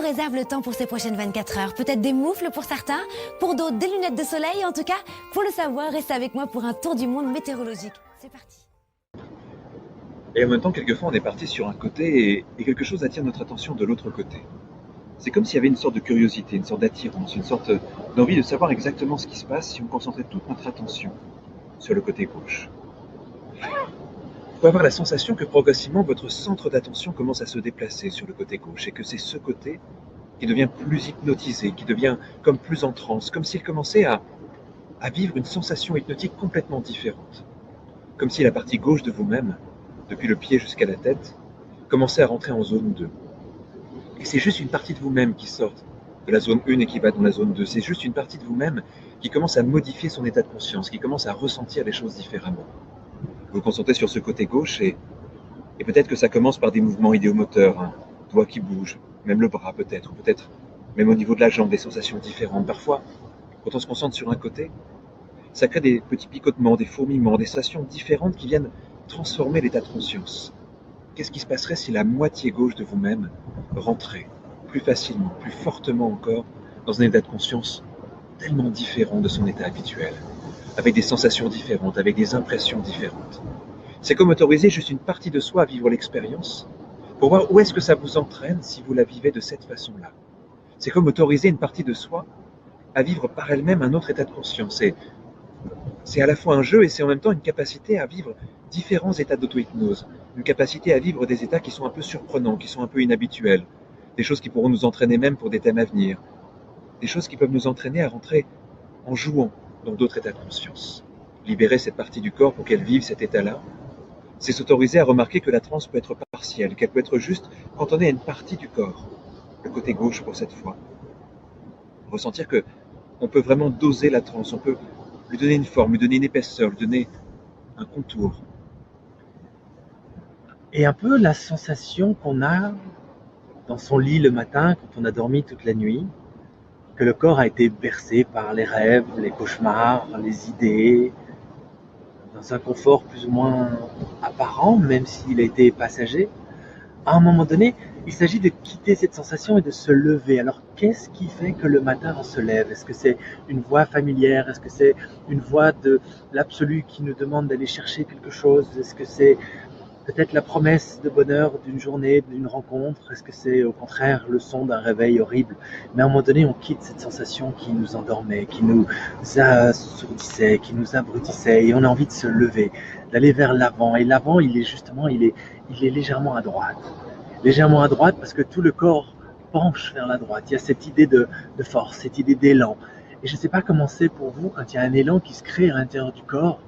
réserve le temps pour ces prochaines 24 heures. Peut-être des moufles pour certains, pour d'autres des lunettes de soleil. En tout cas, pour le savoir, restez avec moi pour un tour du monde météorologique. C'est parti. Et en même temps, quelquefois, on est parti sur un côté et quelque chose attire notre attention de l'autre côté. C'est comme s'il y avait une sorte de curiosité, une sorte d'attirance, une sorte d'envie de savoir exactement ce qui se passe si on concentrait toute notre attention sur le côté gauche. Vous pouvez avoir la sensation que progressivement, votre centre d'attention commence à se déplacer sur le côté gauche et que c'est ce côté qui devient plus hypnotisé, qui devient comme plus en transe, comme s'il commençait à vivre une sensation hypnotique complètement différente. Comme si la partie gauche de vous-même, depuis le pied jusqu'à la tête, commençait à rentrer en zone 2. Et c'est juste une partie de vous-même qui sort de la zone 1 et qui va dans la zone 2. C'est juste une partie de vous-même qui commence à modifier son état de conscience, qui commence à ressentir les choses différemment. Vous vous concentrez sur ce côté gauche et peut-être que ça commence par des mouvements idéomoteurs, hein, doigts qui bougent, même le bras peut-être, ou peut-être même au niveau de la jambe, des sensations différentes. Parfois, quand on se concentre sur un côté, ça crée des petits picotements, des fourmillements, des sensations différentes qui viennent transformer l'état de conscience. Qu'est-ce qui se passerait si la moitié gauche de vous-même rentrait plus facilement, plus fortement encore, dans un état de conscience tellement différent de son état habituel, avec des sensations différentes, avec des impressions différentes. C'est comme autoriser juste une partie de soi à vivre l'expérience, pour voir où est-ce que ça vous entraîne si vous la vivez de cette façon-là. C'est comme autoriser une partie de soi à vivre par elle-même un autre état de conscience. C'est à la fois un jeu et c'est en même temps une capacité à vivre différents états d'auto-hypnose, une capacité à vivre des états qui sont un peu surprenants, qui sont un peu inhabituels, des choses qui pourront nous entraîner même pour des thèmes à venir, des choses qui peuvent nous entraîner à rentrer en jouant dans d'autres états de conscience. Libérer cette partie du corps pour qu'elle vive cet état-là, c'est s'autoriser à remarquer que la transe peut être partielle, qu'elle peut être juste cantonnée à une partie du corps, le côté gauche pour cette fois. Ressentir que on peut vraiment doser la transe, on peut lui donner une forme, lui donner une épaisseur, lui donner un contour. Et un peu la sensation qu'on a dans son lit le matin, quand on a dormi toute la nuit, que le corps a été bercé par les rêves, les cauchemars, les idées, dans un confort plus ou moins apparent, même s'il a été passager. À un moment donné, il s'agit de quitter cette sensation et de se lever. Alors, qu'est-ce qui fait que le matin on se lève? Est-ce que c'est une voix familière? Est-ce que c'est une voix de l'absolu qui nous demande d'aller chercher quelque chose? Est-ce que c'est peut-être la promesse de bonheur d'une journée, d'une rencontre? Est-ce que c'est au contraire le son d'un réveil horrible? Mais à un moment donné, on quitte cette sensation qui nous endormait, qui nous assourdissait, qui nous abrutissait, et on a envie de se lever, d'aller vers l'avant. Et l'avant, il est légèrement à droite. Légèrement à droite parce que tout le corps penche vers la droite. Il y a cette idée de force, cette idée d'élan. Et je ne sais pas comment c'est pour vous quand il y a un élan qui se crée à l'intérieur du corps.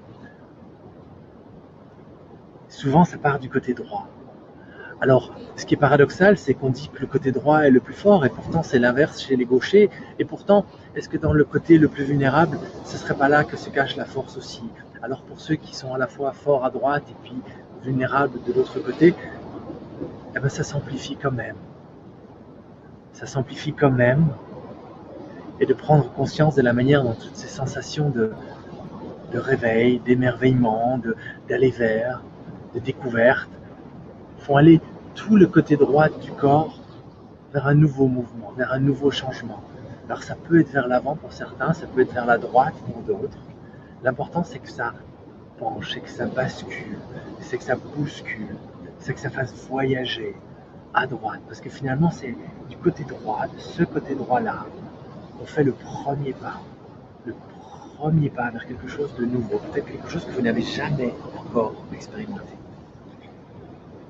Souvent, ça part du côté droit. Alors, ce qui est paradoxal, c'est qu'on dit que le côté droit est le plus fort, et pourtant c'est l'inverse chez les gauchers. Et pourtant, est-ce que dans le côté le plus vulnérable, ce ne serait pas là que se cache la force aussi? Alors pour ceux qui sont à la fois forts à droite et puis vulnérables de l'autre côté, eh ben ça s'amplifie quand même. Ça s'amplifie quand même. Et de prendre conscience de la manière dont toutes ces sensations de réveil, d'émerveillement, d'aller vers, de découverte, font aller tout le côté droit du corps vers un nouveau mouvement, vers un nouveau changement. Alors ça peut être vers l'avant pour certains, ça peut être vers la droite pour d'autres. L'important c'est que ça penche, c'est que ça bascule, c'est que ça bouscule, c'est que ça fasse voyager à droite. Parce que finalement c'est du côté droit, de ce côté droit-là, on fait le premier pas vers quelque chose de nouveau, peut-être quelque chose que vous n'avez jamais encore expérimenté.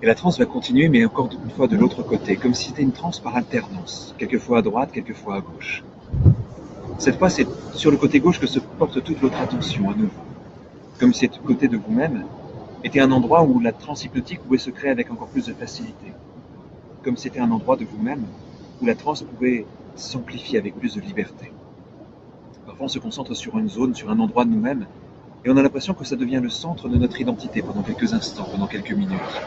Et la transe va continuer, mais encore une fois de l'autre côté, comme si c'était une transe par alternance, quelquefois à droite, quelquefois à gauche. Cette fois, c'est sur le côté gauche que se porte toute votre attention à nouveau, comme si ce côté de vous-même était un endroit où la transe hypnotique pouvait se créer avec encore plus de facilité, comme si c'était un endroit de vous-même où la transe pouvait s'amplifier avec plus de liberté. Parfois, on se concentre sur une zone, sur un endroit de nous-mêmes, et on a l'impression que ça devient le centre de notre identité pendant quelques instants, pendant quelques minutes.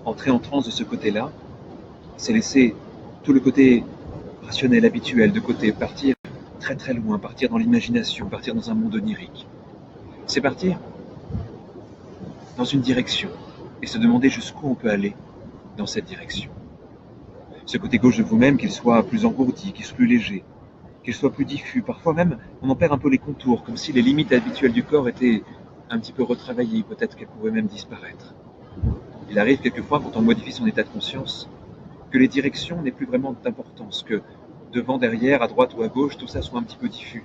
Entrer en transe de ce côté-là, c'est laisser tout le côté rationnel, habituel de côté, partir très très loin, partir dans l'imagination, partir dans un monde onirique. C'est partir dans une direction et se demander jusqu'où on peut aller dans cette direction. Ce côté gauche de vous-même, qu'il soit plus engourdi, qu'il soit plus léger, qu'il soit plus diffus. Parfois même, on en perd un peu les contours, comme si les limites habituelles du corps étaient un petit peu retravaillées, peut-être qu'elles pourraient même disparaître. Il arrive quelquefois, quand on modifie son état de conscience, que les directions n'aient plus vraiment d'importance, que devant, derrière, à droite ou à gauche, tout ça soit un petit peu diffus.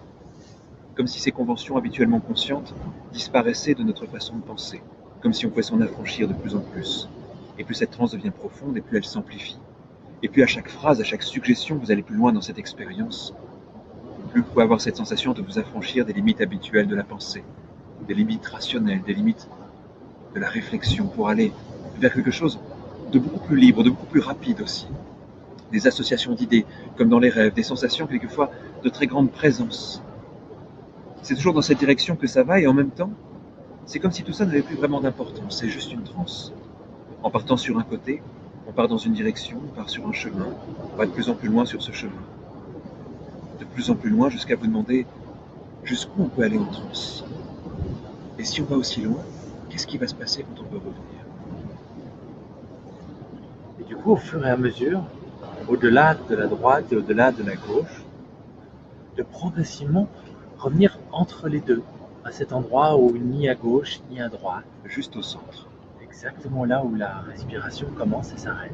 Comme si ces conventions habituellement conscientes disparaissaient de notre façon de penser, comme si on pouvait s'en affranchir de plus en plus. Et plus cette transe devient profonde, et plus elle s'amplifie. Et puis à chaque phrase, à chaque suggestion, vous allez plus loin dans cette expérience, plus vous pouvez avoir cette sensation de vous affranchir des limites habituelles de la pensée, des limites rationnelles, des limites de la réflexion, pour aller vers quelque chose de beaucoup plus libre, de beaucoup plus rapide aussi. Des associations d'idées, comme dans les rêves, des sensations quelquefois de très grande présence. C'est toujours dans cette direction que ça va, et en même temps, c'est comme si tout ça n'avait plus vraiment d'importance, c'est juste une transe. En partant sur un côté, on part dans une direction, on part sur un chemin, on va de plus en plus loin sur ce chemin. De plus en plus loin jusqu'à vous demander jusqu'où on peut aller en transe. Et si on va aussi loin, qu'est-ce qui va se passer quand on peut revenir? Et du coup, au fur et à mesure, au-delà de la droite et au-delà de la gauche, de progressivement revenir entre les deux, à cet endroit où ni à gauche ni à droite, Juste au centre. exactement là où la respiration commence et s'arrête.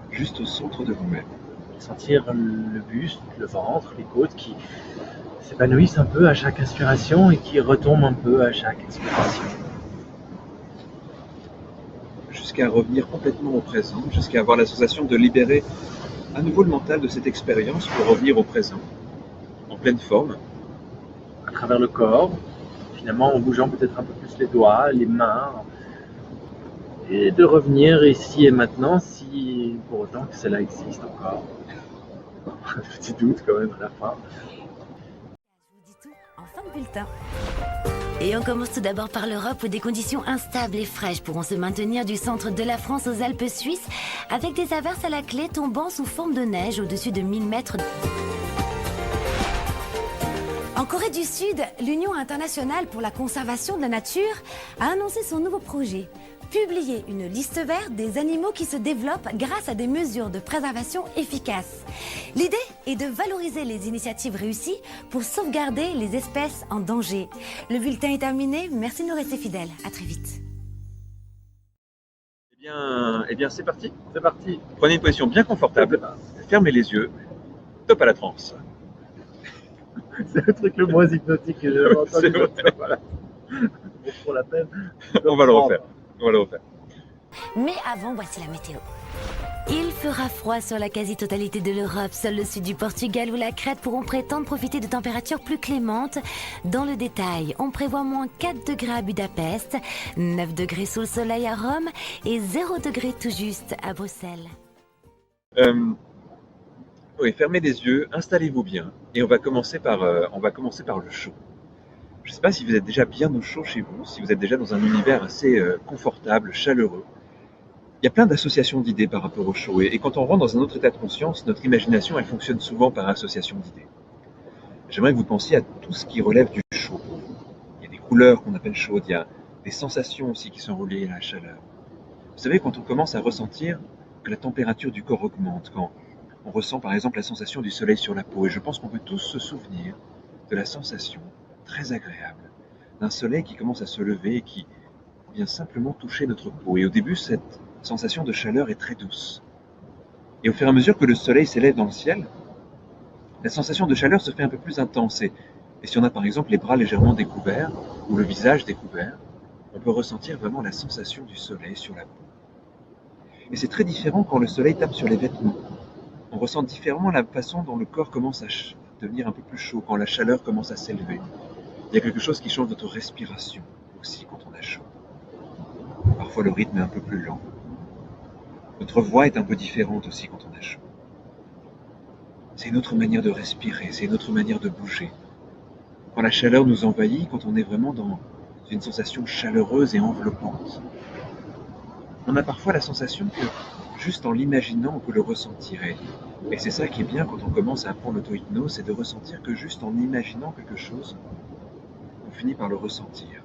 Juste au centre de vous-même. Sentir le buste, le ventre, les côtes qui s'épanouissent un peu à chaque inspiration et qui retombent un peu à chaque expiration. Jusqu'à revenir complètement au présent, jusqu'à avoir la sensation de libérer à nouveau le mental de cette expérience pour revenir au présent, en pleine forme. À travers le corps, finalement en bougeant peut-être un peu plus les doigts, les mains, et de revenir ici et maintenant, si pour autant que cela existe encore. Un petit doute quand même à la fin. Je vous dis tout en fin de bulletin. Et on commence tout d'abord par l'Europe où des conditions instables et fraîches pourront se maintenir du centre de la France aux Alpes suisses avec des averses à la clé tombant sous forme de neige au-dessus de 1000 mètres. En Corée du Sud, l'Union internationale pour la conservation de la nature a annoncé son nouveau projet. Publier une liste verte des animaux qui se développent grâce à des mesures de préservation efficaces. L'idée est de valoriser les initiatives réussies pour sauvegarder les espèces en danger. Le bulletin est terminé, merci de nous rester fidèles. À très vite. Eh bien c'est parti. C'est parti. Prenez une position bien confortable, fermez les yeux, top à la transe. C'est le truc le moins hypnotique que j'ai entendu. C'est vrai. Voilà. Pour la peine. On va le refaire. On va le refaire. Mais avant, voici la météo. Il fera froid sur la quasi-totalité de l'Europe. Seul le sud du Portugal ou la Crète pourront prétendre profiter de températures plus clémentes. Dans le détail, on prévoit moins 4 degrés à Budapest, 9 degrés sous le soleil à Rome et 0 degré tout juste à Bruxelles. Oui, fermez les yeux, installez-vous bien, et on va commencer par le chaud. Je ne sais pas si vous êtes déjà bien au chaud chez vous, si vous êtes déjà dans un univers assez confortable, chaleureux. Il y a plein d'associations d'idées par rapport au chaud, et quand on rentre dans un autre état de conscience, notre imagination, elle fonctionne souvent par association d'idées. J'aimerais que vous pensiez à tout ce qui relève du chaud pour vous. Il y a des couleurs qu'on appelle chaudes, il y a des sensations aussi qui sont reliées à la chaleur. Vous savez, quand on commence à ressentir que la température du corps augmente, quand on ressent par exemple la sensation du soleil sur la peau, et je pense qu'on peut tous se souvenir de la sensation très agréable d'un soleil qui commence à se lever et qui vient simplement toucher notre peau. Et au début, cette sensation de chaleur est très douce. Et au fur et à mesure que le soleil s'élève dans le ciel, la sensation de chaleur se fait un peu plus intense. Et si on a par exemple les bras légèrement découverts ou le visage découvert, on peut ressentir vraiment la sensation du soleil sur la peau. Et c'est très différent quand le soleil tape sur les vêtements. On ressent différemment la façon dont le corps commence à devenir un peu plus chaud, quand la chaleur commence à s'élever. Il y a quelque chose qui change notre respiration aussi quand on a chaud. Parfois le rythme est un peu plus lent. Notre voix est un peu différente aussi quand on a chaud. C'est une autre manière de respirer, c'est une autre manière de bouger. Quand la chaleur nous envahit, quand on est vraiment dans une sensation chaleureuse et enveloppante, on a parfois la sensation que juste en l'imaginant, on peut le ressentir. Et c'est ça qui est bien quand on commence à apprendre l'auto-hypnose, c'est de ressentir que juste en imaginant quelque chose, on finit par le ressentir.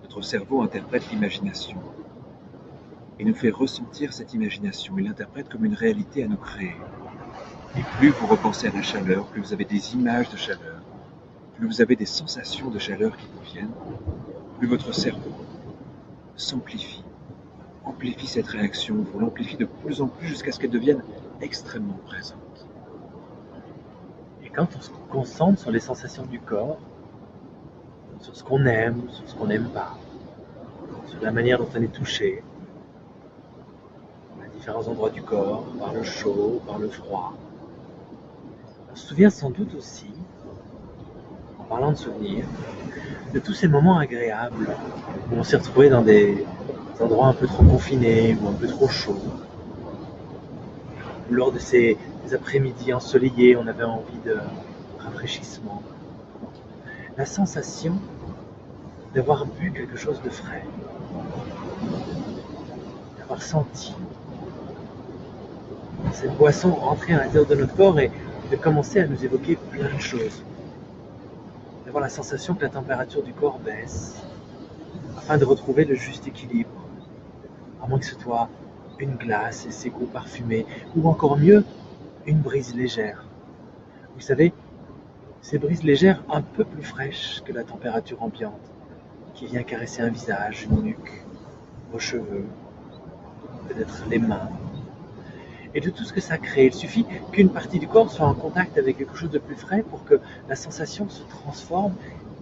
Notre cerveau interprète l'imagination. et nous fait ressentir cette imagination. Il l'interprète comme une réalité à nous créer. Et plus vous repensez à la chaleur, plus vous avez des images de chaleur, plus vous avez des sensations de chaleur qui vous viennent, plus votre cerveau s'amplifie, amplifie cette réaction, vous l'amplifie de plus en plus jusqu'à ce qu'elle devienne extrêmement présente. Et quand on se concentre sur les sensations du corps, sur ce qu'on aime, sur ce qu'on n'aime pas, sur la manière dont on est touché, à différents endroits du corps, par le chaud, par le froid, on se souvient sans doute aussi, en parlant de souvenirs, de tous ces moments agréables où on s'est retrouvé dans des endroits un peu trop confinés ou un peu trop chauds. Ou lors de ces après-midi ensoleillés, on avait envie de rafraîchissement. La sensation d'avoir bu quelque chose de frais, d'avoir senti cette boisson rentrer à l'intérieur de notre corps et de commencer à nous évoquer plein de choses. D'avoir la sensation que la température du corps baisse afin de retrouver le juste équilibre, à moins que ce soit une glace et ses goûts parfumés, ou encore mieux, une brise légère. Vous savez, ces brises légères un peu plus fraîches que la température ambiante, qui vient caresser un visage, une nuque, vos cheveux, peut-être les mains. Et de tout ce que ça crée, il suffit qu'une partie du corps soit en contact avec quelque chose de plus frais pour que la sensation se transforme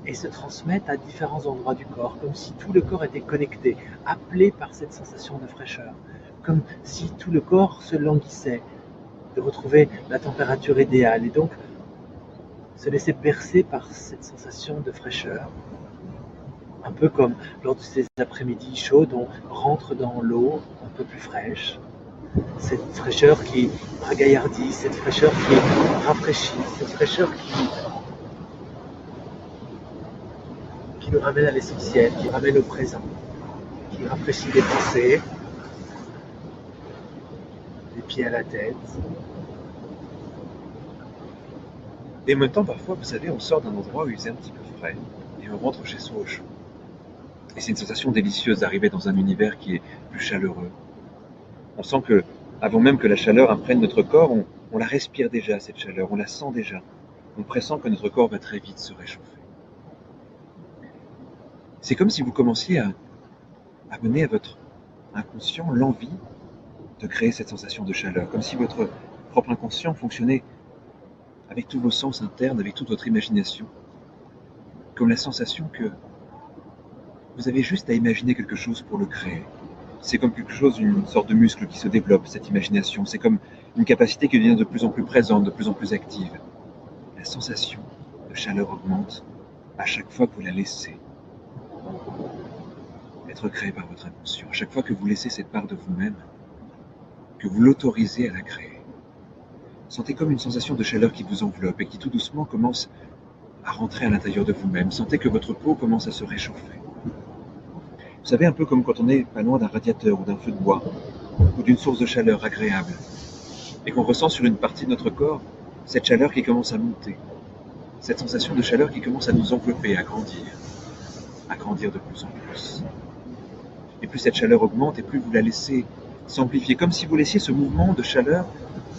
et se transmette à différents endroits du corps, comme si tout le corps était connecté, appelé par cette sensation de fraîcheur, comme si tout le corps se languissait de retrouver la température idéale et donc se laisser bercer par cette sensation de fraîcheur. Un peu comme lors de ces après-midi chaudes, on rentre dans l'eau un peu plus fraîche. Cette fraîcheur qui ragaillardit, cette fraîcheur qui rafraîchit, cette fraîcheur qui nous ramène à l'essentiel, qui ramène au présent, qui rafraîchit les pensées, les pieds à la tête. Et en même temps, parfois, vous savez, on sort d'un endroit où il faisait un petit peu frais et on rentre chez soi au chaud. Et c'est une sensation délicieuse d'arriver dans un univers qui est plus chaleureux. On sent que, avant même que la chaleur imprègne notre corps, on la respire déjà, cette chaleur, on la sent déjà. On pressent que notre corps va très vite se réchauffer. C'est comme si vous commenciez à mener à votre inconscient l'envie de créer cette sensation de chaleur, comme si votre propre inconscient fonctionnait avec tous vos sens internes, avec toute votre imagination, comme la sensation que vous avez juste à imaginer quelque chose pour le créer. C'est comme quelque chose, une sorte de muscle qui se développe, cette imagination. C'est comme une capacité qui devient de plus en plus présente, de plus en plus active. La sensation de chaleur augmente à chaque fois que vous la laissez être créée par votre inconscient. À chaque fois que vous laissez cette part de vous-même, que vous l'autorisez à la créer. Sentez comme une sensation de chaleur qui vous enveloppe et qui tout doucement commence à rentrer à l'intérieur de vous-même. Sentez que votre peau commence à se réchauffer. Vous savez, un peu comme quand on est pas loin d'un radiateur ou d'un feu de bois, ou d'une source de chaleur agréable, et qu'on ressent sur une partie de notre corps cette chaleur qui commence à monter, cette sensation de chaleur qui commence à nous envelopper, à grandir de plus en plus. Et plus cette chaleur augmente, et plus vous la laissez s'amplifier, comme si vous laissiez ce mouvement de chaleur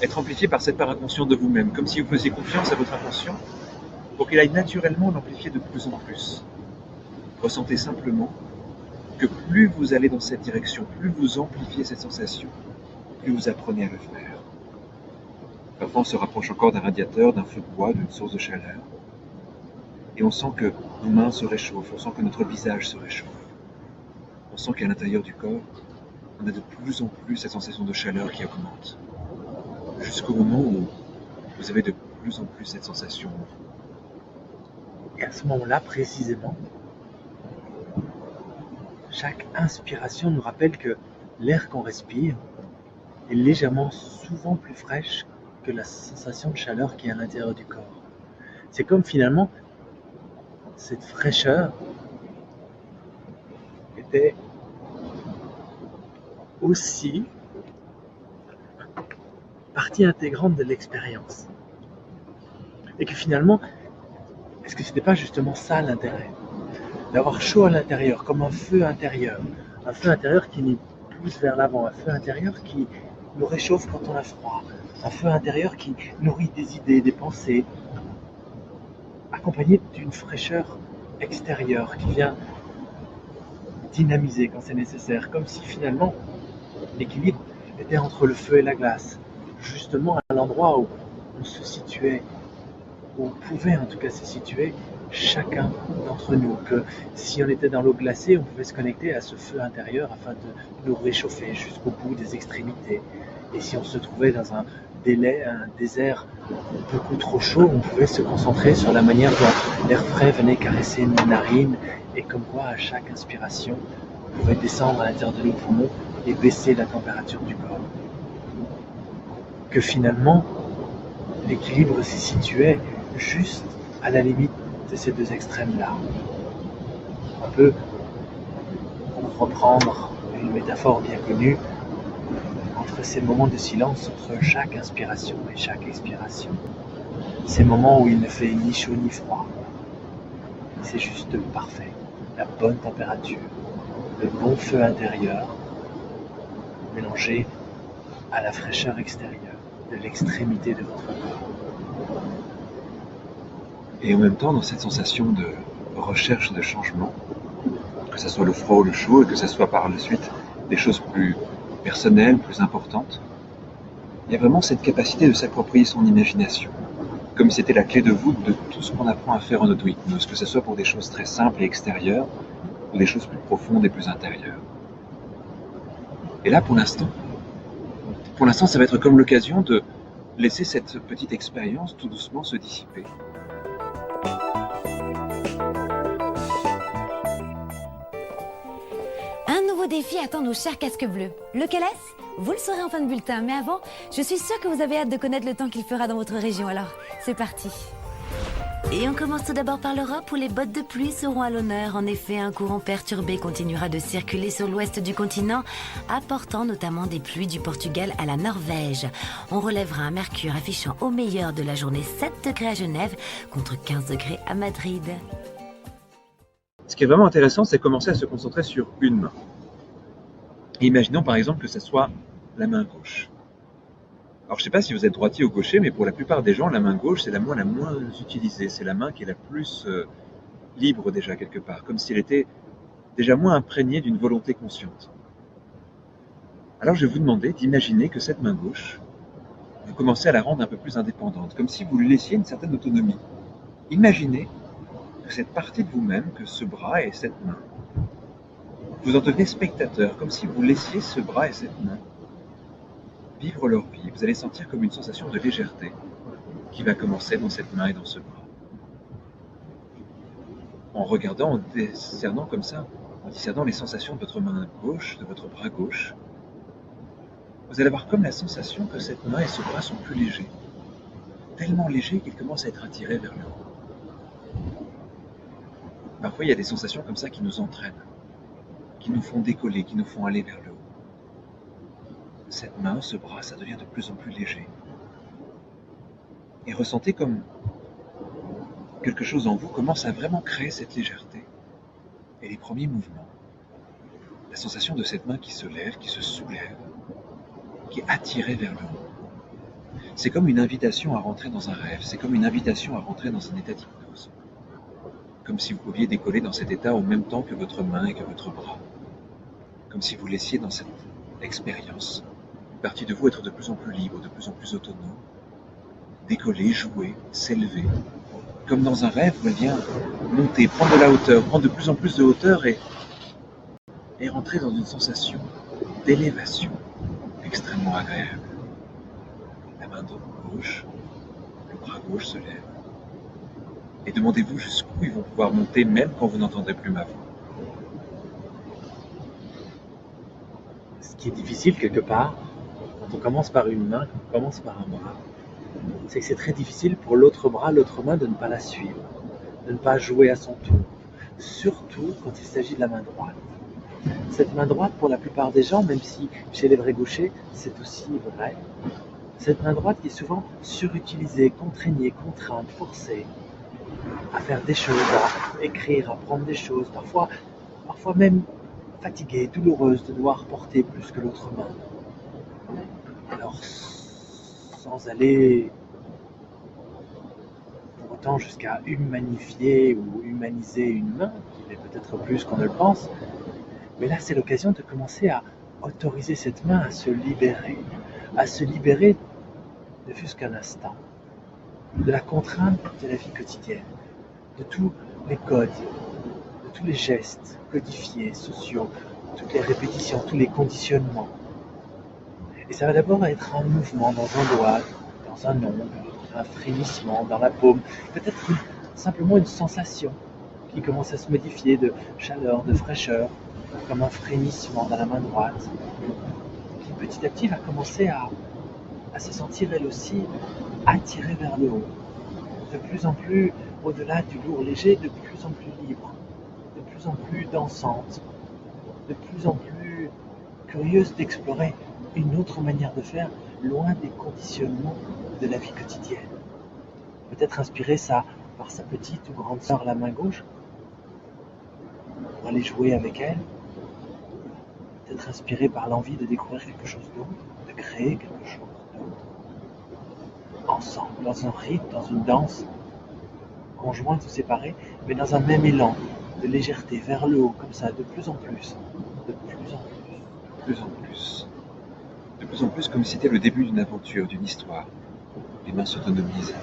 être amplifié par cette part inconsciente de vous-même, comme si vous faisiez confiance à votre inconscient pour qu'il aille naturellement l'amplifier de plus en plus. Ressentez simplement que plus vous allez dans cette direction, plus vous amplifiez cette sensation, plus vous apprenez à le faire. Parfois on se rapproche encore d'un radiateur, d'un feu de bois, d'une source de chaleur, et on sent que nos mains se réchauffent, on sent que notre visage se réchauffe. On sent qu'à l'intérieur du corps, on a de plus en plus cette sensation de chaleur qui augmente, jusqu'au moment où vous avez de plus en plus cette sensation. Et à ce moment-là, précisément, chaque inspiration nous rappelle que l'air qu'on respire est légèrement souvent plus fraîche que la sensation de chaleur qui est à l'intérieur du corps. C'est comme finalement cette fraîcheur était aussi partie intégrante de l'expérience. Et que finalement, est-ce que ce n'était pas justement ça l'intérêt ? D'avoir chaud à l'intérieur, comme un feu intérieur qui n'est pousse vers l'avant, un feu intérieur qui nous réchauffe quand on a froid, un feu intérieur qui nourrit des idées, des pensées, accompagné d'une fraîcheur extérieure qui vient dynamiser quand c'est nécessaire, comme si finalement l'équilibre était entre le feu et la glace, justement à l'endroit où on se situait, où on pouvait en tout cas se situer chacun d'entre nous, que si on était dans l'eau glacée, on pouvait se connecter à ce feu intérieur afin de nous réchauffer jusqu'au bout des extrémités. Et si on se trouvait dans un désert beaucoup trop chaud, on pouvait se concentrer sur la manière dont l'air frais venait caresser nos narines et comme quoi à chaque inspiration, on pouvait descendre à l'intérieur de nos poumons et baisser la température du corps. Que finalement, l'équilibre s'y situait juste à la limite de ces deux extrêmes-là. On peut, pour reprendre une métaphore bien connue, entre ces moments de silence, entre chaque inspiration et chaque expiration, ces moments où il ne fait ni chaud ni froid, c'est juste parfait, la bonne température, le bon feu intérieur, mélangé à la fraîcheur extérieure de l'extrémité de votre corps. Et en même temps, dans cette sensation de recherche de changement, que ce soit le froid ou le chaud, et que ce soit par la suite des choses plus personnelles, plus importantes, il y a vraiment cette capacité de s'approprier son imagination, comme si c'était la clé de voûte de tout ce qu'on apprend à faire en auto-hypnose, que ce soit pour des choses très simples et extérieures, ou des choses plus profondes et plus intérieures. Et là, pour l'instant, ça va être comme l'occasion de laisser cette petite expérience tout doucement se dissiper. Un nouveau défi attend nos chers casques bleus. Lequel est-ce? Vous le saurez en fin de bulletin, mais avant, je suis sûre que vous avez hâte de connaître le temps qu'il fera dans votre région, alors c'est parti. Et on commence tout d'abord par l'Europe où les bottes de pluie seront à l'honneur. En effet, un courant perturbé continuera de circuler sur l'ouest du continent, apportant notamment des pluies du Portugal à la Norvège. On relèvera un mercure affichant au meilleur de la journée 7 degrés à Genève contre 15 degrés à Madrid. Ce qui est vraiment intéressant, c'est commencer à se concentrer sur une main. Et imaginons par exemple que ce soit la main gauche. Alors je ne sais pas si vous êtes droitier ou gaucher, mais pour la plupart des gens, la main gauche, c'est la main la moins utilisée. C'est la main qui est la plus libre déjà quelque part, comme si elle était déjà moins imprégnée d'une volonté consciente. Alors je vais vous demander d'imaginer que cette main gauche, vous commencez à la rendre un peu plus indépendante, comme si vous lui laissiez une certaine autonomie. Imaginez que cette partie de vous-même, que ce bras et cette main, vous en devenez spectateur, comme si vous laissiez ce bras et cette main vivre leur vie. Vous allez sentir comme une sensation de légèreté qui va commencer dans cette main et dans ce bras. En regardant, en discernant comme ça, en discernant les sensations de votre main gauche, de votre bras gauche, vous allez avoir comme la sensation que cette main et ce bras sont plus légers. Tellement légers qu'ils commencent à être attirés vers le haut. Parfois, il y a des sensations comme ça qui nous entraînent, qui nous font décoller, qui nous font aller vers le haut. Cette main, ce bras, ça devient de plus en plus léger. Et ressentez comme quelque chose en vous commence à vraiment créer cette légèreté. Et les premiers mouvements, la sensation de cette main qui se lève, qui se soulève, qui est attirée vers le haut. C'est comme une invitation à rentrer dans un rêve, c'est comme une invitation à rentrer dans un état d'hypnose. Comme si vous pouviez décoller dans cet état en même temps que votre main et que votre bras. Comme si vous laissiez dans cette expérience une partie de vous être de plus en plus libre, de plus en plus autonome, décoller, jouer, s'élever. Comme dans un rêve où elle vient monter, prendre de la hauteur, prendre de plus en plus de hauteur et rentrer dans une sensation d'élévation extrêmement agréable. La main gauche, le bras gauche se lève. Et demandez-vous jusqu'où ils vont pouvoir monter même quand vous n'entendrez plus ma voix. Ce qui est difficile quelque part, quand on commence par une main, quand on commence par un bras, c'est que c'est très difficile pour l'autre bras, l'autre main de ne pas la suivre, de ne pas jouer à son tour, surtout quand il s'agit de la main droite. Cette main droite, pour la plupart des gens, même si chez les vrais gauchers, c'est aussi vrai, cette main droite qui est souvent surutilisée, contraignée, contrainte, forcée à faire des choses, à écrire, à prendre des choses, parfois même fatiguée, douloureuse de devoir porter plus que l'autre main. Alors, sans aller pour autant jusqu'à humanifier ou humaniser une main, qui est peut-être plus qu'on ne le pense, mais là c'est l'occasion de commencer à autoriser cette main à se libérer ne fût-ce qu'un instant, de la contrainte de la vie quotidienne, de tous les codes, de tous les gestes codifiés, sociaux, toutes les répétitions, tous les conditionnements. Et ça va d'abord être un mouvement dans un doigt, dans un ongle, un frémissement dans la paume, peut-être simplement une sensation qui commence à se modifier de chaleur, de fraîcheur, comme un frémissement dans la main droite, qui petit à petit va commencer à se sentir elle aussi attirée vers le haut, de plus en plus au-delà du lourd léger, de plus en plus libre, de plus en plus dansante, de plus en plus curieuse d'explorer une autre manière de faire, loin des conditionnements de la vie quotidienne. Peut-être inspirée par sa petite ou grande sœur la main gauche, pour aller jouer avec elle, peut-être inspirée par l'envie de découvrir quelque chose d'autre, de créer quelque chose d'autre, ensemble, dans un rythme, dans une danse, conjointe ou séparée, mais dans un même élan de légèreté, vers le haut, comme ça, de plus en plus, de plus en plus, De plus en plus. De plus en plus comme si c'était le début d'une aventure, d'une histoire. Les mains s'autonomisent.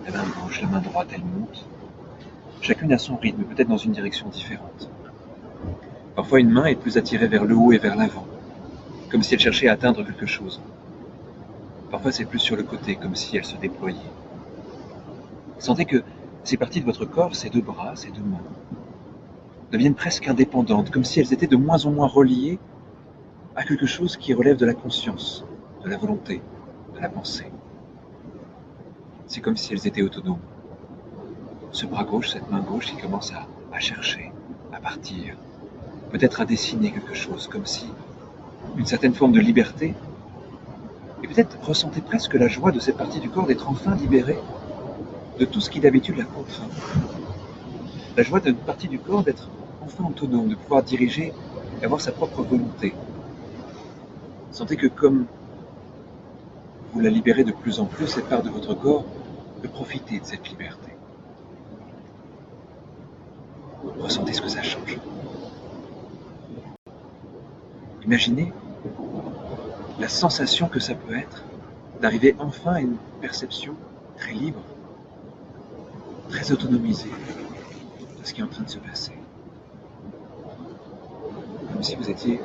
La main gauche, la main droite, elles montent. Chacune à son rythme, peut-être dans une direction différente. Parfois une main est plus attirée vers le haut et vers l'avant, comme si elle cherchait à atteindre quelque chose. Parfois c'est plus sur le côté, comme si elle se déployait. Sentez que ces parties de votre corps, ces deux bras, ces deux mains, deviennent presque indépendantes, comme si elles étaient de moins en moins reliées à quelque chose qui relève de la conscience, de la volonté, de la pensée. C'est comme si elles étaient autonomes. Ce bras gauche, cette main gauche qui commence à chercher, à partir, peut-être à dessiner quelque chose, comme si une certaine forme de liberté, et peut-être ressentez presque la joie de cette partie du corps d'être enfin libérée de tout ce qui d'habitude la contraint. La joie d'une partie du corps d'être enfin autonome, de pouvoir diriger et avoir sa propre volonté. Sentez que comme vous la libérez de plus en plus, cette part de votre corps peut profiter de cette liberté. Ressentez ce que ça change. Imaginez la sensation que ça peut être d'arriver enfin à une perception très libre, très autonomisée de ce qui est en train de se passer. Comme si vous étiez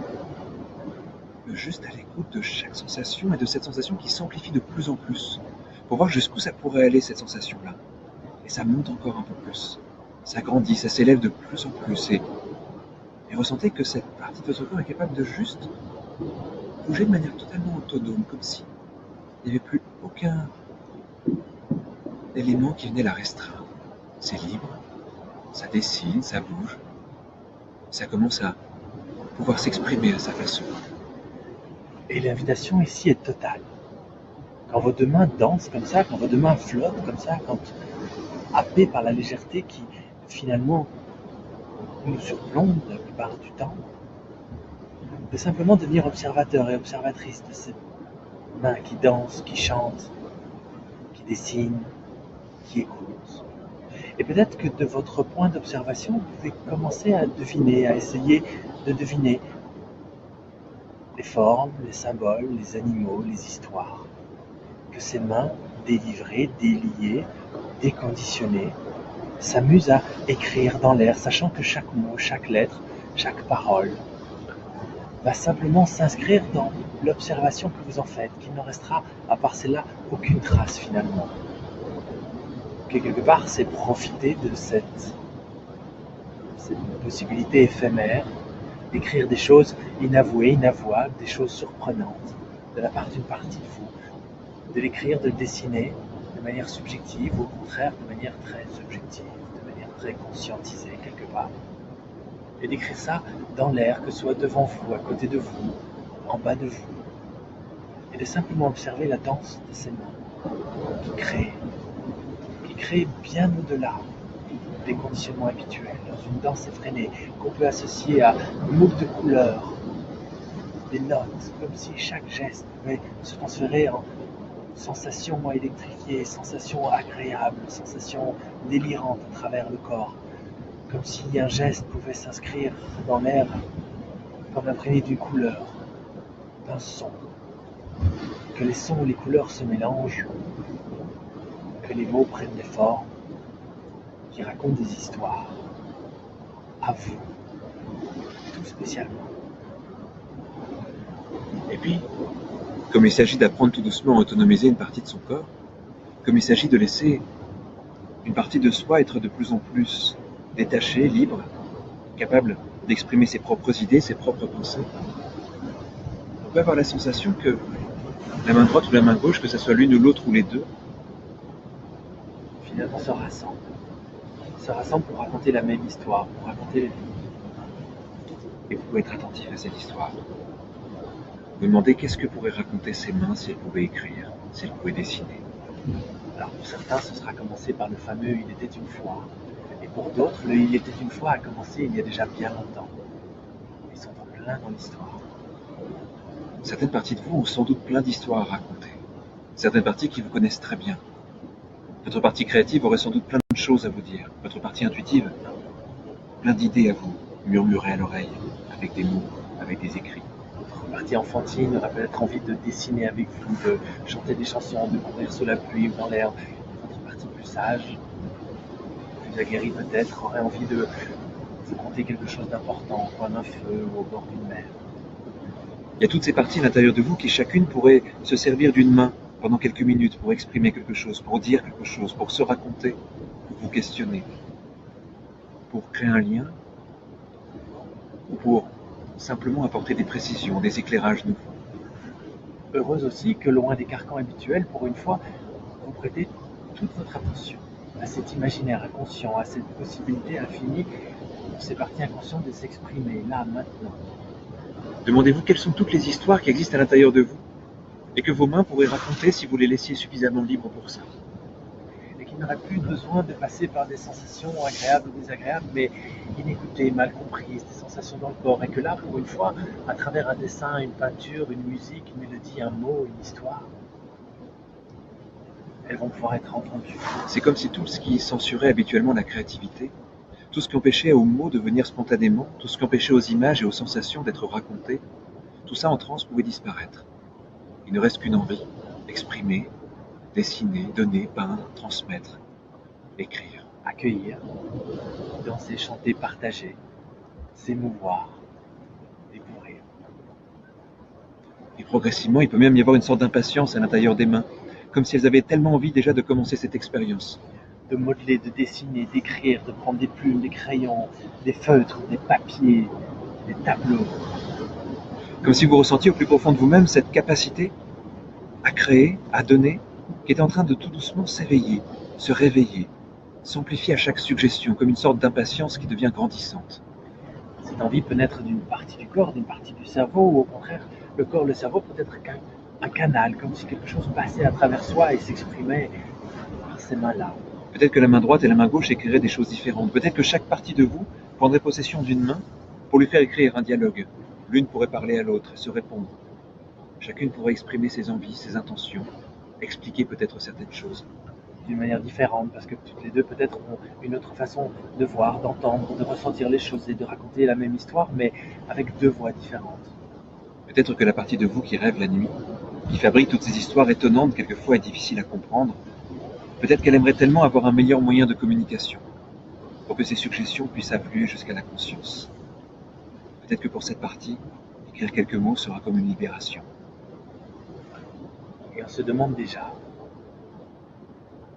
juste à l'écoute de chaque sensation et de cette sensation qui s'amplifie de plus en plus pour voir jusqu'où ça pourrait aller cette sensation-là. Et ça monte encore un peu plus. Ça grandit, ça s'élève de plus en plus et ressentez que cette partie de votre corps est capable de juste bouger de manière totalement autonome, comme si il n'y avait plus aucun élément qui venait la restreindre. C'est libre, ça dessine, ça bouge, ça commence à pouvoir s'exprimer à sa façon. Et l'invitation ici est totale. Quand vos deux mains dansent comme ça, quand vos deux mains flottent comme ça, quand happées par la légèreté qui finalement nous surplombe la plupart du temps, de simplement devenir observateur et observatrice de cette main qui danse, qui chante, qui dessine, qui écoute. Et peut-être que de votre point d'observation, vous pouvez commencer à deviner, à essayer de deviner les formes, les symboles, les animaux, les histoires que ces mains délivrées, déliées, déconditionnées s'amusent à écrire dans l'air, sachant que chaque mot, chaque lettre, chaque parole va simplement s'inscrire dans l'observation que vous en faites, qu'il ne restera, à part celle-là, aucune trace finalement. Que quelque part, c'est profiter de cette possibilité éphémère d'écrire des choses inavouées, inavouables, des choses surprenantes de la part d'une partie de vous, de l'écrire, de le dessiner de manière subjective ou au contraire de manière très objective, de manière très conscientisée quelque part. Et d'écrire ça dans l'air, que ce soit devant vous, à côté de vous, en bas de vous. Et de simplement observer la danse de ces mains qui créent bien au-delà des conditionnements habituels, dans une danse effrénée qu'on peut associer à moult de couleurs, des notes, comme si chaque geste pouvait se transférer en sensations électrifiées, sensations agréables, sensations délirantes à travers le corps, comme si un geste pouvait s'inscrire dans l'air comme imprégné d'une couleur, d'un son, que les sons et les couleurs se mélangent, que les mots prennent des formes, qui racontent des histoires, à vous, tout spécialement. Et puis, comme il s'agit d'apprendre tout doucement à autonomiser une partie de son corps, comme il s'agit de laisser une partie de soi être de plus en plus détachée, libre, capable d'exprimer ses propres idées, ses propres pensées, on peut avoir la sensation que la main droite ou la main gauche, que ce soit l'une ou l'autre ou les deux, finalement se rassemblent pour raconter la même histoire, pour raconter la vie. et vous pouvez être attentif à cette histoire. Vous demandez qu'est-ce que pourraient raconter ses mains si elles pouvaient écrire, si elles pouvaient dessiner. Alors pour certains, ce sera commencé par le fameux « Il était une fois ». Et pour d'autres, le « Il était une fois » a commencé il y a déjà bien longtemps. Ils sont en plein dans l'histoire. Certaines parties de vous ont sans doute plein d'histoires à raconter. Certaines parties qui vous connaissent très bien. Votre partie créative aurait sans doute plein de choses à vous dire. Votre partie intuitive, plein d'idées à vous murmurer à l'oreille, avec des mots, avec des écrits. Votre partie enfantine aurait peut-être envie de dessiner avec vous, de chanter des chansons, de courir sous la pluie ou dans l'air. Votre partie plus sage, plus aguerrie peut-être, aurait envie de vous conter quelque chose d'important, au coin d'un feu ou au bord d'une mer. Il y a toutes ces parties à l'intérieur de vous qui chacune pourrait se servir d'une main pendant quelques minutes pour exprimer quelque chose, pour dire quelque chose, pour se raconter, pour vous questionner, pour créer un lien, ou pour simplement apporter des précisions, des éclairages nouveaux. Heureuse aussi que, loin des carcans habituels, pour une fois, vous prêtez toute votre attention à cet imaginaire inconscient, à cette possibilité infinie pour ces parties inconscientes de s'exprimer, là, maintenant. Demandez-vous quelles sont toutes les histoires qui existent à l'intérieur de vous et que vos mains pourraient raconter si vous les laissiez suffisamment libres pour ça. Et qu'il n'aurait plus besoin de passer par des sensations agréables ou désagréables, mais inécoutées, mal comprises, des sensations dans le corps. Et que là, pour une fois, à travers un dessin, une peinture, une musique, une mélodie, un mot, une histoire, elles vont pouvoir être entendues. C'est comme si tout ce qui censurait habituellement la créativité, tout ce qui empêchait aux mots de venir spontanément, tout ce qui empêchait aux images et aux sensations d'être racontées, tout ça en transe pouvait disparaître. Il ne reste qu'une envie, exprimer, dessiner, donner, peindre, transmettre, écrire. Accueillir, danser, chanter, partager, s'émouvoir, découvrir. Et progressivement, il peut même y avoir une sorte d'impatience à l'intérieur des mains, comme si elles avaient tellement envie déjà de commencer cette expérience. De modeler, de dessiner, d'écrire, de prendre des plumes, des crayons, des feutres, des papiers, des tableaux. Comme si vous ressentiez au plus profond de vous-même cette capacité à créer, à donner, qui est en train de tout doucement s'éveiller, se réveiller, s'amplifier à chaque suggestion, comme une sorte d'impatience qui devient grandissante. Cette envie peut naître d'une partie du corps, d'une partie du cerveau, ou au contraire, le corps, le cerveau peut être un canal, comme si quelque chose passait à travers soi et s'exprimait par ces mains-là. Peut-être que la main droite et la main gauche écriraient des choses différentes. Peut-être que chaque partie de vous prendrait possession d'une main pour lui faire écrire un dialogue. L'une pourrait parler à l'autre et se répondre. Chacune pourrait exprimer ses envies, ses intentions, expliquer peut-être certaines choses. D'une manière différente, parce que toutes les deux peut-être ont une autre façon de voir, d'entendre, de ressentir les choses et de raconter la même histoire, mais avec deux voix différentes. Peut-être que la partie de vous qui rêve la nuit, qui fabrique toutes ces histoires étonnantes quelquefois et difficiles à comprendre, peut-être qu'elle aimerait tellement avoir un meilleur moyen de communication, pour que ces suggestions puissent affluer jusqu'à la conscience. Peut-être que pour cette partie, écrire quelques mots sera comme une libération. Et on se demande déjà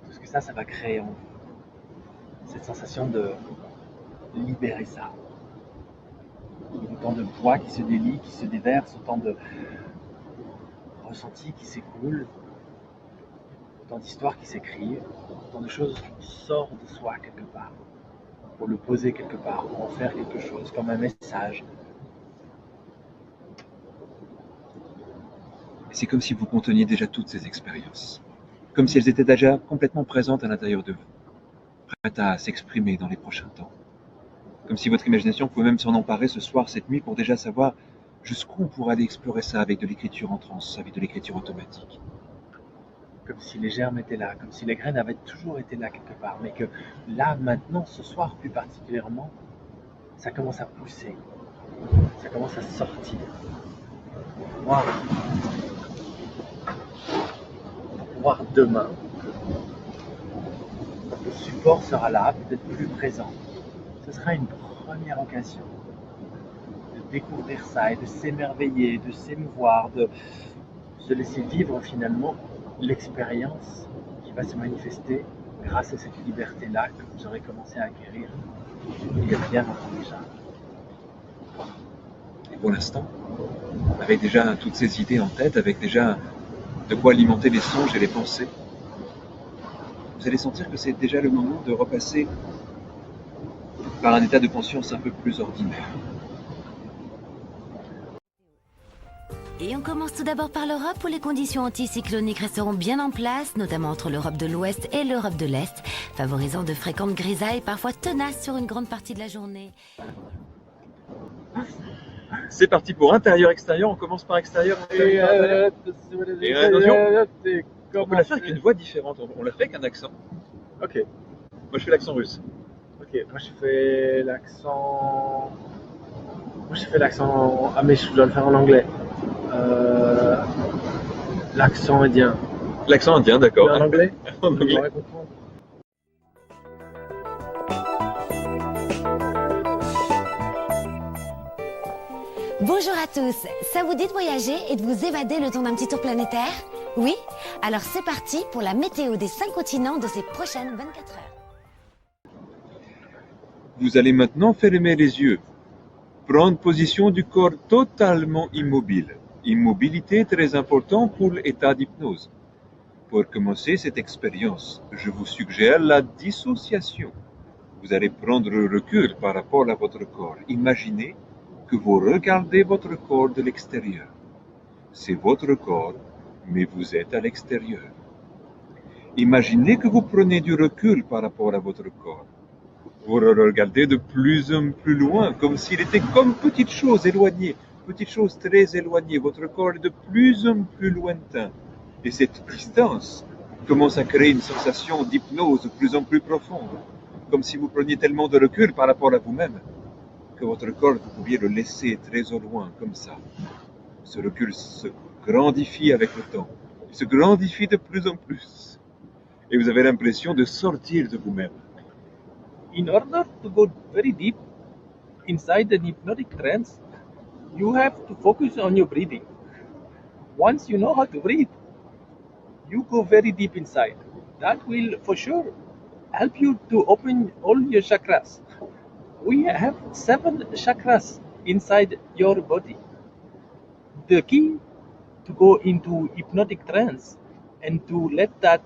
tout ce que ça va créer en vous. Cette sensation de libérer ça. Autant de poids qui se délie, qui se déverse, autant de ressentis qui s'écoulent, autant d'histoires qui s'écrivent, autant de choses qui sortent de soi quelque part, pour le poser quelque part, pour en faire quelque chose, comme un message. C'est comme si vous conteniez déjà toutes ces expériences, comme si elles étaient déjà complètement présentes à l'intérieur de vous, prête à s'exprimer dans les prochains temps. Comme si votre imagination pouvait même s'en emparer ce soir, cette nuit, pour déjà savoir jusqu'où on pourrait aller explorer ça avec de l'écriture en transe, avec de l'écriture automatique. Comme si les germes étaient là, comme si les graines avaient toujours été là quelque part, mais que là, maintenant, ce soir plus particulièrement, ça commence à pousser, ça commence à sortir. Voir, voir demain, le support sera là, peut-être plus présent. Ce sera une première occasion de découvrir ça et de s'émerveiller, de s'émouvoir, de se laisser vivre finalement l'expérience qui va se manifester grâce à cette liberté-là que vous aurez commencé à acquérir il y a bien longtemps déjà. Et pour l'instant, avec déjà toutes ces idées en tête, avec déjà de quoi alimenter les songes et les pensées, vous allez sentir que c'est déjà le moment de repasser par un état de conscience un peu plus ordinaire. Et on commence tout d'abord par l'Europe où les conditions anticycloniques resteront bien en place, notamment entre l'Europe de l'Ouest et l'Europe de l'Est, favorisant de fréquentes grisailles parfois tenaces sur une grande partie de la journée. C'est parti pour intérieur-extérieur, on commence par extérieur. Et attention, on peut la faire avec une voix différente, on l'a fait avec un accent. Ok, Moi je fais l'accent russe. ok, moi je fais l'accent. Ah, mais je dois le faire en anglais. L'accent indien. L'accent indien, d'accord. En anglais? En Vous anglais. m'aurez compris. Bonjour à tous, ça vous dit de voyager et de vous évader le temps d'un petit tour planétaire? Oui? Alors c'est parti pour la météo des 5 continents de ces prochaines 24 heures. Vous allez maintenant fermer les yeux. Prendre position du corps totalement immobile. Immobilité très importante pour l'état d'hypnose. Pour commencer cette expérience, je vous suggère la dissociation. Vous allez prendre le recul par rapport à votre corps. Imaginez que vous regardez votre corps de l'extérieur. C'est votre corps, mais vous êtes à l'extérieur. Imaginez que vous prenez du recul par rapport à votre corps. Vous le regardez de plus en plus loin, comme s'il était comme petite chose éloignée, petite chose très éloignée. Votre corps est de plus en plus lointain. Et cette distance commence à créer une sensation d'hypnose de plus en plus profonde, comme si vous preniez tellement de recul par rapport à vous-même, que votre corps, vous pouviez le laisser très au loin, comme ça. Ce recul se grandifie avec le temps, il se grandifie de plus en plus. Et vous avez l'impression de sortir de vous-même. In order to go very deep inside an hypnotic trance, you have to focus on your breathing. Once you know how to breathe, you go very deep inside. That will for sure help you to open all your chakras. We have 7 chakras inside your body. The key to go into hypnotic trance and to let that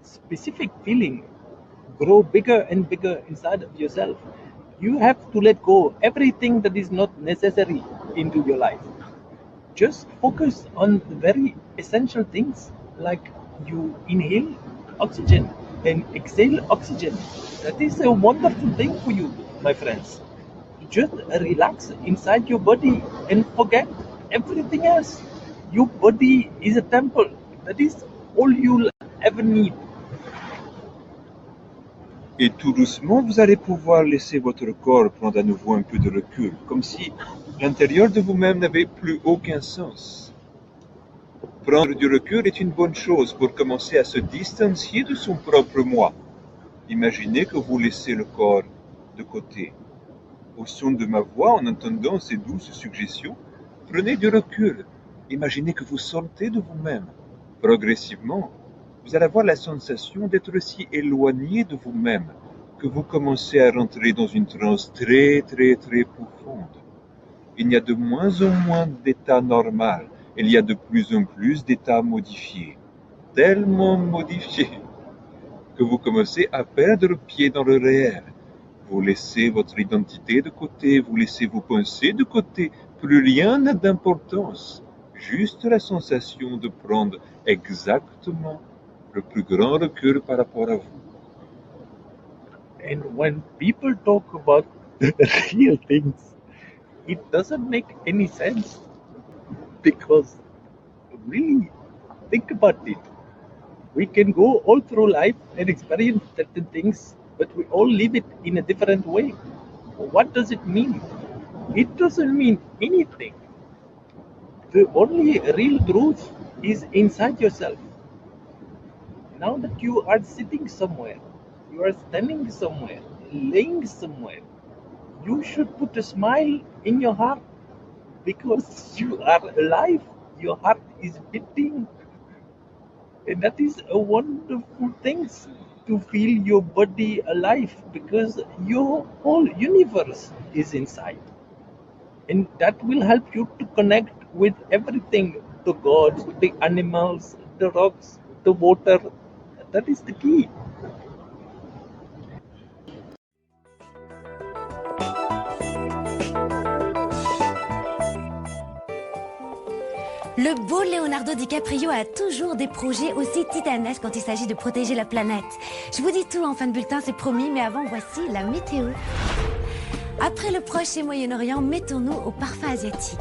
specific feeling grow bigger and bigger inside of yourself, you have to let go everything that is not necessary into your life. Just focus on the very essential things, like you inhale oxygen and exhale oxygen. That is a wonderful thing for you, my friends. Just relax inside your body and forget everything else. Your body is a temple. That is all you'll ever need. Et tout doucement, vous allez pouvoir laisser votre corps prendre à nouveau un peu de recul, comme si l'intérieur de vous-même n'avait plus aucun sens. Prendre du recul est une bonne chose pour commencer à se distancier de son propre moi. Imaginez que vous laissez le corps de côté. Au son de ma voix, en entendant ces douces suggestions, prenez du recul. Imaginez que vous sortez de vous-même. Progressivement, vous allez avoir la sensation d'être si éloigné de vous-même que vous commencez à rentrer dans une transe très profonde. Il y a de moins en moins d'états normaux, il y a de plus en plus d'états modifiés, tellement modifiés que vous commencez à perdre pied dans le réel. Vous laissez votre identité de côté, vous laissez vos pensées de côté, plus rien n'a d'importance, juste la sensation de prendre exactement le plus grand recul par rapport à vous. And when people talk about real things, it doesn't make any sense because really think about it. We can go all through life and experience certain things, but we all live it in a different way. What does it mean? It doesn't mean anything. The only real truth is inside yourself. Now that you are sitting somewhere, you are standing somewhere, laying somewhere, you should put a smile in your heart because you are alive. Your heart is beating, and that is a wonderful thing to feel your body alive because your whole universe is inside. And that will help you to connect with everything, the gods, the animals, the rocks, the water. That is the key. Le beau Leonardo DiCaprio a toujours des projets aussi titanesques quand il s'agit de protéger la planète. Je vous dis tout en fin de bulletin, c'est promis, mais avant, voici la météo. Après le Proche et Moyen-Orient, mettons-nous au parfum asiatique.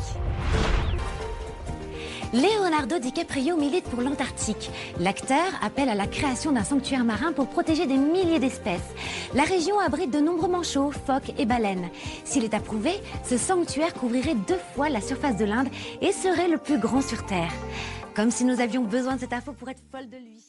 Leonardo DiCaprio milite pour l'Antarctique. L'acteur appelle à la création d'un sanctuaire marin pour protéger des milliers d'espèces. La région abrite de nombreux manchots, phoques et baleines. S'il est approuvé, ce sanctuaire couvrirait 2 fois la surface de l'Inde et serait le plus grand sur Terre. Comme si nous avions besoin de cette info pour être folle de lui.